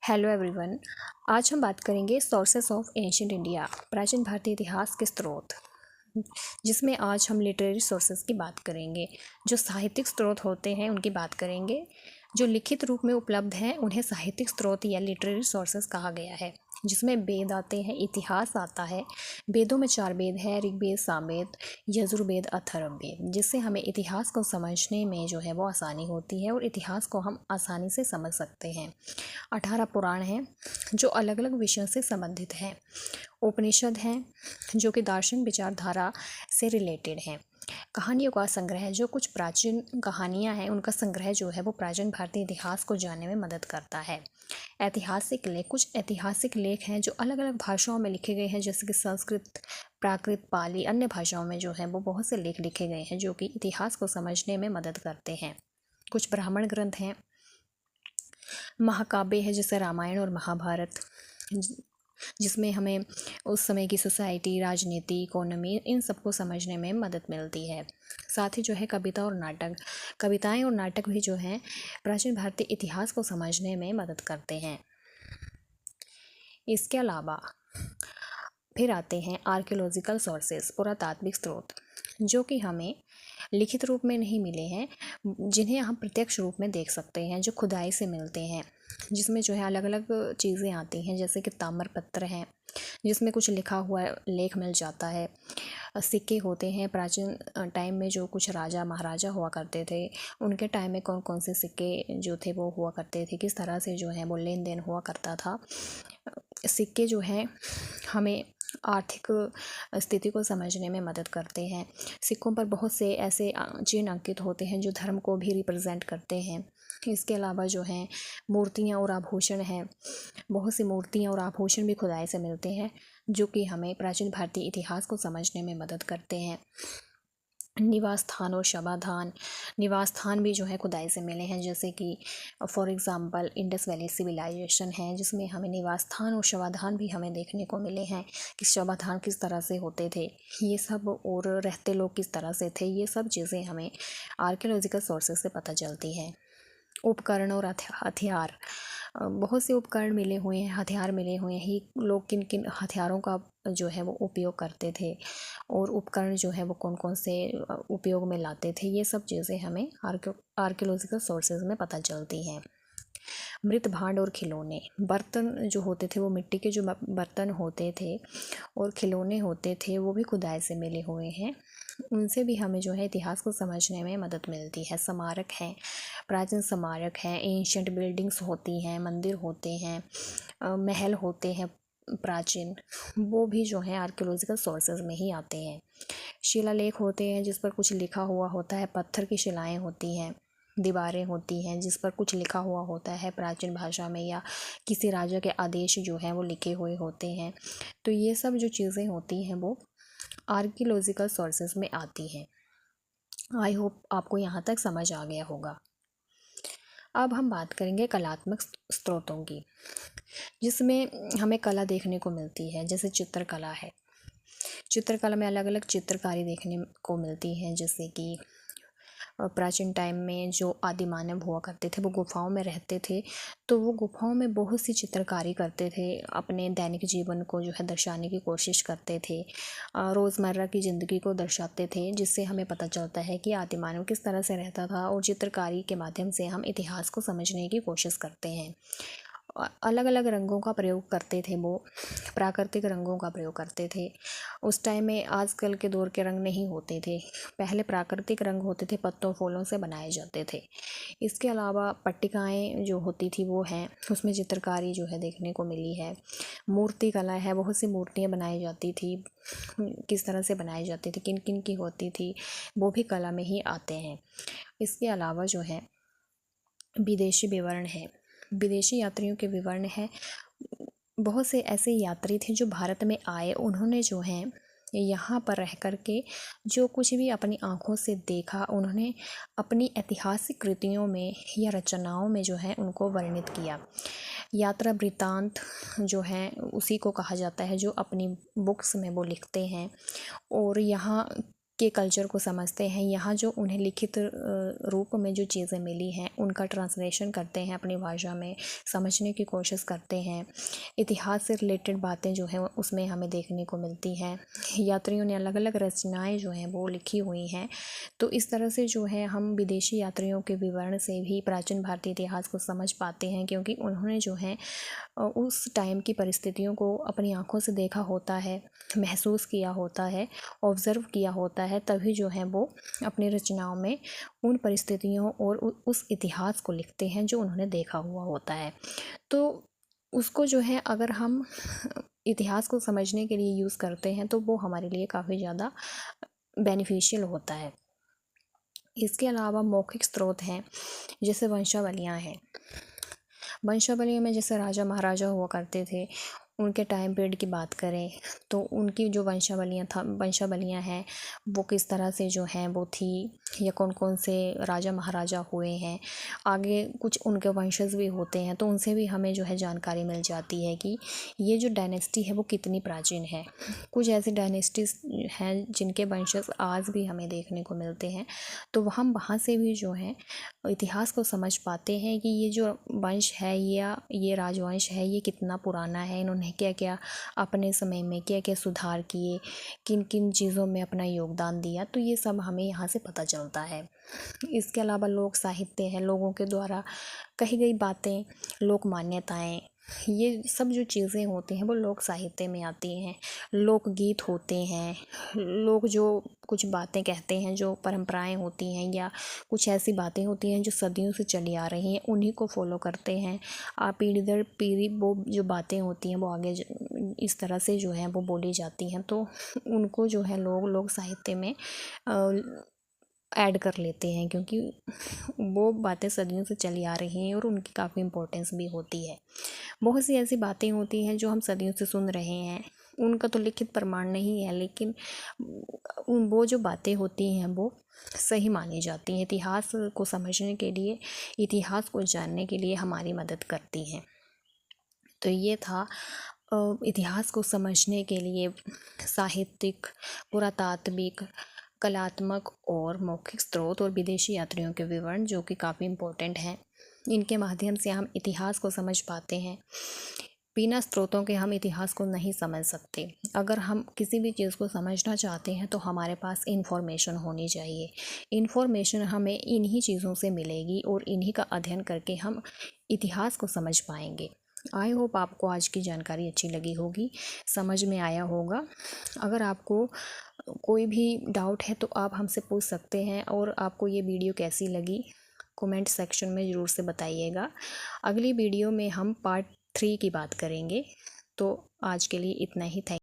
Hello everyone. आज हम बात करेंगे सोर्सेस ऑफ एंशिएंट इंडिया, प्राचीन भारतीय इतिहास के स्रोत, जिसमें आज हम लिटरेरी सोर्सेस की बात करेंगे। जो साहित्यिक स्रोत होते हैं उनकी बात करेंगे। जो लिखित रूप में उपलब्ध हैं उन्हें साहित्यिक स्रोत या लिटरेरी सोर्सेस कहा गया है, जिसमें वेद आते हैं, इतिहास आता है। वेदों में 4 वेद है, ऋग्वेद, सामवेद, यजुर्वेद, अथर्ववेद, जिससे हमें इतिहास को समझने में जो है वो आसानी होती है और इतिहास को हम आसानी से समझ सकते हैं। 18 पुराण हैं जो अलग अलग विषयों से संबंधित हैं। उपनिषद हैं जो कि दार्शनिक विचारधारा से रिलेटेड हैं। कहानियों का संग्रह, जो कुछ प्राचीन कहानियां हैं उनका संग्रह जो है वो प्राचीन भारतीय इतिहास को जानने में मदद करता है। ऐतिहासिक लेख, कुछ ऐतिहासिक लेख हैं जो अलग अलग भाषाओं में लिखे गए हैं, जैसे कि संस्कृत, प्राकृत, पाली, अन्य भाषाओं में जो है वो बहुत से लेख लिखे गए हैं जो कि इतिहास को समझने में मदद करते हैं। कुछ ब्राह्मण ग्रंथ हैं, महाकाव्य है जैसे रामायण और महाभारत, जिसमें हमें उस समय की सोसाइटी, राजनीति, इकोनॉमी, इन सबको समझने में मदद मिलती है। साथ ही जो है कविता और नाटक, कविताएं और नाटक भी जो हैं प्राचीन भारतीय इतिहास को समझने में मदद करते हैं। इसके अलावा फिर आते हैं आर्कियोलॉजिकल सोर्सेस, पुरातात्विक स्रोत, जो कि हमें लिखित रूप में नहीं मिले हैं, जिन्हें हम प्रत्यक्ष रूप में देख सकते हैं, जो खुदाई से मिलते हैं, जिसमें जो है अलग अलग चीज़ें आती हैं, जैसे कि ताम्रपत्र हैं जिसमें कुछ लिखा हुआ लेख मिल जाता है। सिक्के होते हैं, प्राचीन टाइम में जो कुछ राजा महाराजा हुआ करते थे उनके टाइम में कौन कौन से सिक्के जो थे वो हुआ करते थे, किस तरह से जो है वो लेन देन हुआ करता था। सिक्के जो हैं हमें आर्थिक स्थिति को समझने में मदद करते हैं। सिक्कों पर बहुत से ऐसे चिन्ह अंकित होते हैं जो धर्म को भी रिप्रेजेंट करते हैं। इसके अलावा जो हैं मूर्तियाँ और आभूषण हैं, बहुत सी मूर्तियाँ और आभूषण भी खुदाई से मिलते हैं, जो कि हमें प्राचीन भारतीय इतिहास को समझने में मदद करते हैं। निवास स्थान और शवाधान, निवास स्थान भी जो है खुदाई से मिले हैं, जैसे कि for example Indus valley civilization है, जिसमें हमें निवास स्थान और शवाधान भी हमें देखने को मिले हैं कि शवाधान किस तरह से होते थे ये सब, और रहते लोग किस तरह से थे, ये सब चीज़ें हमें आर्कियोलॉजिकल सोर्सेज से पता चलती हैं। उपकरण और हथियार, बहुत से उपकरण मिले हुए हैं, हथियार मिले हुए हैं, ही लोग किन किन हथियारों का जो है वो उपयोग करते थे और उपकरण जो है वो कौन कौन से उपयोग में लाते थे, ये सब चीज़ें हमें आर्कियोलॉजिकल सोर्सेज में पता चलती हैं। मृत भांड और खिलौने, बर्तन जो होते थे वो मिट्टी के जो बर्तन होते थे और खिलौने होते थे वो भी खुदाई से मिले हुए हैं, उनसे भी हमें जो है इतिहास को समझने में मदद मिलती है। स्मारक हैं, प्राचीन स्मारक हैं, एंशियंट बिल्डिंग्स होती हैं, मंदिर होते हैं, महल होते हैं प्राचीन, वो भी जो है आर्कियोलॉजिकल सोर्सेज में ही आते हैं। शिलालेख होते हैं जिस पर कुछ लिखा हुआ होता है, पत्थर की शिलाएं होती हैं, दीवारें होती हैं जिस पर कुछ लिखा हुआ होता है प्राचीन भाषा में, या किसी राजा के आदेश जो हैं वो लिखे हुए होते हैं। तो ये सब जो चीज़ें होती हैं वो आर्कियोलॉजिकल सोर्सेज में आती हैं। आई होप आपको यहाँ तक समझ आ गया होगा। अब हम बात करेंगे कलात्मक स्रोतों की, जिसमें हमें कला देखने को मिलती है, जैसे चित्रकला है। चित्रकला में अलग अलग चित्रकारी देखने को मिलती है, जैसे कि प्राचीन टाइम में जो आदि मानव हुआ करते थे वो गुफाओं में रहते थे, तो वो गुफाओं में बहुत सी चित्रकारी करते थे, अपने दैनिक जीवन को जो है दर्शाने की कोशिश करते थे, रोज़मर्रा की ज़िंदगी को दर्शाते थे, जिससे हमें पता चलता है कि आदि मानव किस तरह से रहता था, और चित्रकारी के माध्यम से हम इतिहास को समझने की कोशिश करते हैं। अलग अलग रंगों का प्रयोग करते थे, वो प्राकृतिक रंगों का प्रयोग करते थे। उस टाइम में आजकल के दौर के रंग नहीं होते थे, पहले प्राकृतिक रंग होते थे, पत्तों फूलों से बनाए जाते थे। इसके अलावा पट्टिकाएँ जो होती थी वो हैं, उसमें चित्रकारी जो है देखने को मिली है। मूर्ति कला है, बहुत सी मूर्तियाँ बनाई जाती थी, किस तरह से बनाई जाती थी, किन किन की होती थी, वो भी कला में ही आते हैं। इसके अलावा जो है विदेशी विवरण है, विदेशी यात्रियों के विवरण हैं। बहुत से ऐसे यात्री थे जो भारत में आए, उन्होंने जो है यहाँ पर रह कर के जो कुछ भी अपनी आँखों से देखा, उन्होंने अपनी ऐतिहासिक कृतियों में या रचनाओं में जो है उनको वर्णित किया। यात्रा वृत्तांत जो है उसी को कहा जाता है जो अपनी बुक्स में वो लिखते हैं, और यहाँ के कल्चर को समझते हैं। यहाँ जो उन्हें लिखित रूप में जो चीज़ें मिली हैं उनका ट्रांसलेशन करते हैं, अपनी भाषा में समझने की कोशिश करते हैं। इतिहास से रिलेटेड बातें जो हैं उसमें हमें देखने को मिलती हैं। यात्रियों ने अलग अलग रचनाएं जो हैं वो लिखी हुई हैं। तो इस तरह से जो है हम विदेशी यात्रियों के विवरण से भी प्राचीन भारतीय इतिहास को समझ पाते हैं, क्योंकि उन्होंने जो है उस टाइम की परिस्थितियों को अपनी आँखों से देखा होता है, महसूस किया होता है, ऑब्ज़र्व किया होता है, तभी जो है वो अपनी रचनाओं में उन परिस्थितियों और उस इतिहास को लिखते हैं जो उन्होंने देखा हुआ होता है। तो उसको जो है अगर हम इतिहास को समझने के लिए यूज़ करते हैं तो वो हमारे लिए काफ़ी ज़्यादा बेनिफिशियल होता है। इसके अलावा मौखिक स्रोत हैं, जैसे वंशावलियाँ हैं। वंशावलियों में जैसे राजा महाराजा हुआ करते थे, उनके टाइम पीरियड की बात करें तो उनकी जो वंशावलियाँ हैं वो किस तरह से जो हैं वो थी, या कौन कौन से राजा महाराजा हुए हैं, आगे कुछ उनके वंशज भी होते हैं, तो उनसे भी हमें जो है जानकारी मिल जाती है कि ये जो डायनेस्टी है वो कितनी प्राचीन है। कुछ ऐसी डायनेस्टीज हैं जिनके वंशज आज भी हमें देखने को मिलते हैं, तो हम वहाँ से भी जो है इतिहास को समझ पाते हैं कि ये जो वंश है या ये राजवंश है ये कितना पुराना है, इन्होंने क्या क्या अपने समय में क्या क्या सुधार किए, किन किन चीज़ों में अपना योगदान दिया, तो ये सब हमें यहाँ से पता चलता है। इसके अलावा लोक साहित्य है, लोगों के द्वारा कही गई बातें, लोक मान्यताएँ, ये सब जो चीज़ें होती हैं वो लोक साहित्य में आती हैं। लोकगीत होते हैं, लोग जो कुछ बातें कहते हैं, जो परंपराएं होती हैं या कुछ ऐसी बातें होती हैं जो सदियों से चली आ रही हैं, उन्हीं को फॉलो करते हैं। पीढ़ी दर पीढ़ी वो जो बातें होती हैं वो आगे इस तरह से जो है वो बोली जाती हैं, तो उनको जो है लोग साहित्य में ऐड कर लेते हैं, क्योंकि वो बातें सदियों से चली आ रही हैं और उनकी काफ़ी इम्पोर्टेंस भी होती है। बहुत सी ऐसी बातें होती हैं जो हम सदियों से सुन रहे हैं, उनका तो लिखित प्रमाण नहीं है, लेकिन वो जो बातें होती हैं वो सही मानी जाती हैं। इतिहास को समझने के लिए, इतिहास को जानने के लिए हमारी मदद करती हैं। तो ये था इतिहास को समझने के लिए साहित्यिक, पुरातात्विक, कलात्मक और मौखिक स्रोत और विदेशी यात्रियों के विवरण, जो कि काफ़ी इम्पोर्टेंट हैं। इनके माध्यम से हम इतिहास को समझ पाते हैं। बिना स्रोतों के हम इतिहास को नहीं समझ सकते। अगर हम किसी भी चीज़ को समझना चाहते हैं तो हमारे पास इन्फॉर्मेशन होनी चाहिए। इन्फॉर्मेशन हमें इन्हीं चीज़ों से मिलेगी और इन्हीं का अध्ययन करके हम इतिहास को समझ पाएंगे। आई होप आपको आज की जानकारी अच्छी लगी होगी, समझ में आया होगा। अगर आपको कोई भी डाउट है तो आप हमसे पूछ सकते हैं, और आपको ये वीडियो कैसी लगी कमेंट सेक्शन में ज़रूर से बताइएगा। अगली वीडियो में हम पार्ट 3 की बात करेंगे। तो आज के लिए इतना ही। थैंक